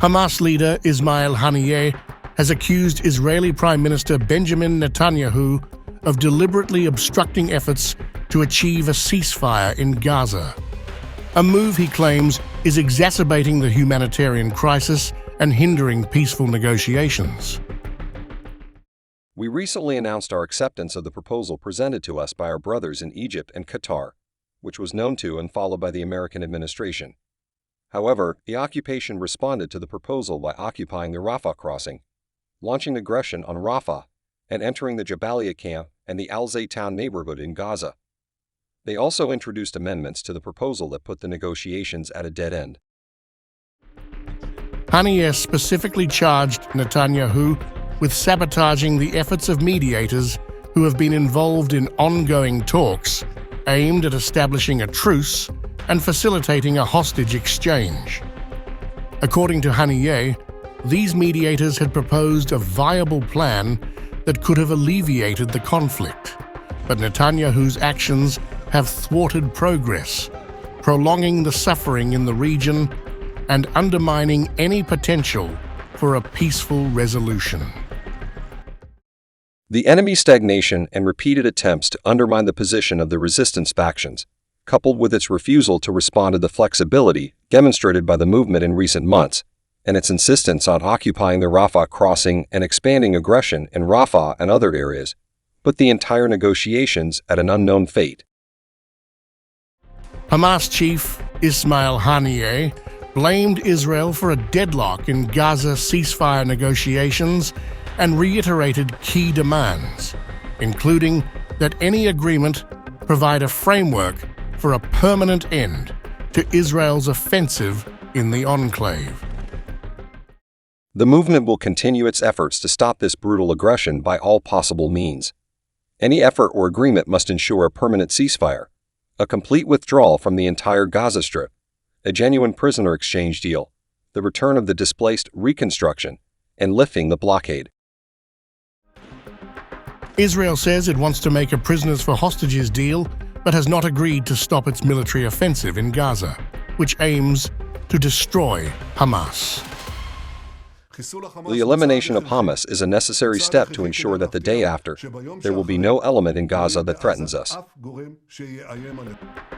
Hamas leader Ismail Haniyeh has accused Israeli Prime Minister Benjamin Netanyahu of deliberately obstructing efforts to achieve a ceasefire in Gaza, a move he claims is exacerbating the humanitarian crisis and hindering peaceful negotiations. We recently announced our acceptance of the proposal presented to us by our brothers in Egypt and Qatar, which was known to and followed by the American administration. However, the occupation responded to the proposal by occupying the Rafah crossing, launching aggression on Rafah, and entering the Jabalia camp and the Al-Zaytoun neighborhood in Gaza. They also introduced amendments to the proposal that put the negotiations at a dead end. Haniyeh specifically charged Netanyahu with sabotaging the efforts of mediators who have been involved in ongoing talks aimed at establishing a truce and facilitating a hostage exchange. According to Haniyeh, these mediators had proposed a viable plan that could have alleviated the conflict, but Netanyahu's actions have thwarted progress, prolonging the suffering in the region and undermining any potential for a peaceful resolution. The enemy's stagnation and repeated attempts to undermine the position of the resistance factions, coupled with its refusal to respond to the flexibility demonstrated by the movement in recent months, and its insistence on occupying the Rafah crossing and expanding aggression in Rafah and other areas, put the entire negotiations at an unknown fate. Hamas chief Ismail Haniyeh blamed Israel for a deadlock in Gaza ceasefire negotiations and reiterated key demands, including that any agreement provide a framework for a permanent end to Israel's offensive in the enclave. The movement will continue its efforts to stop this brutal aggression by all possible means. Any effort or agreement must ensure a permanent ceasefire, a complete withdrawal from the entire Gaza Strip, a genuine prisoner exchange deal, the return of the displaced, reconstruction, and lifting the blockade. Israel says it wants to make a prisoners for hostages deal, but has not agreed to stop its military offensive in Gaza, which aims to destroy Hamas. The elimination of Hamas is a necessary step to ensure that the day after, there will be no element in Gaza that threatens us.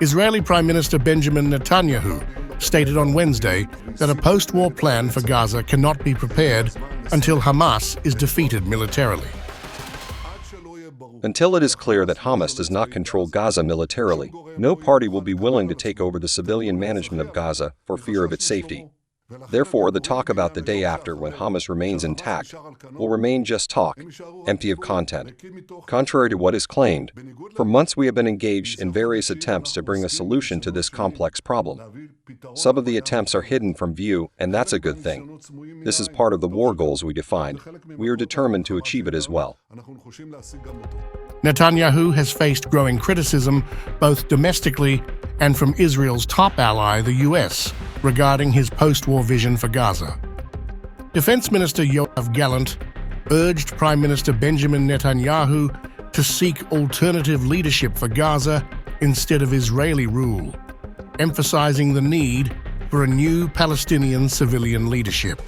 Israeli Prime Minister Benjamin Netanyahu stated on Wednesday that a post-war plan for Gaza cannot be prepared until Hamas is defeated militarily. Until it is clear that Hamas does not control Gaza militarily, no party will be willing to take over the civilian management of Gaza for fear of its safety. Therefore, the talk about the day after, when Hamas remains intact, will remain just talk, empty of content. Contrary to what is claimed, for months we have been engaged in various attempts to bring a solution to this complex problem. Some of the attempts are hidden from view, and that's a good thing. This is part of the war goals we defined. We are determined to achieve it as well. Netanyahu has faced growing criticism, both domestically and from Israel's top ally, the US, regarding his post-war vision for Gaza. Defense Minister Yoav Gallant urged Prime Minister Benjamin Netanyahu to seek alternative leadership for Gaza instead of Israeli rule, emphasizing the need for a new Palestinian civilian leadership.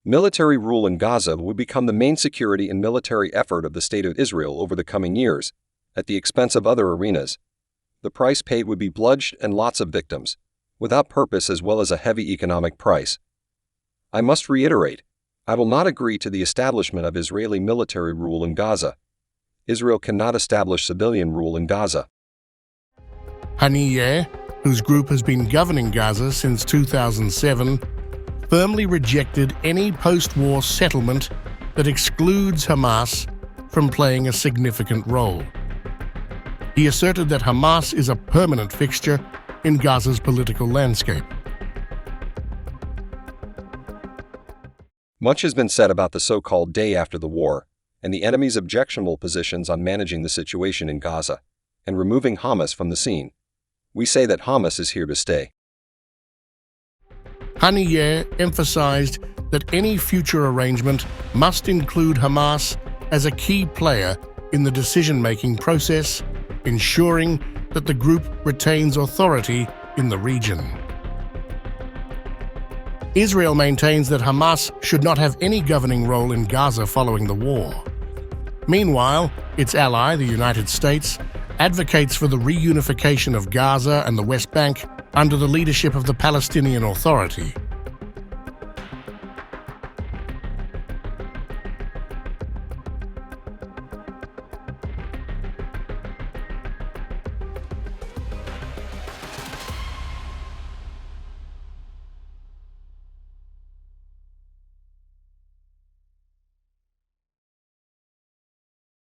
Military rule in Gaza will become the main security and military effort of the State of Israel over the coming years, at the expense of other arenas. The price paid would be bloodshed and lots of victims, without purpose as well as a heavy economic price. I must reiterate, I will not agree to the establishment of Israeli military rule in Gaza. Israel cannot establish civilian rule in Gaza. Haniyeh, whose group has been governing Gaza since 2007, firmly rejected any post-war settlement that excludes Hamas from playing a significant role. He asserted that Hamas is a permanent fixture in Gaza's political landscape. Much has been said about the so-called day after the war, and the enemy's objectionable positions on managing the situation in Gaza, and removing Hamas from the scene. We say that Hamas is here to stay. Haniyeh emphasized that any future arrangement must include Hamas as a key player in the decision-making process, ensuring that the group retains authority in the region. Israel maintains that Hamas should not have any governing role in Gaza following the war. Meanwhile, its ally, the United States, advocates for the reunification of Gaza and the West Bank under the leadership of the Palestinian Authority.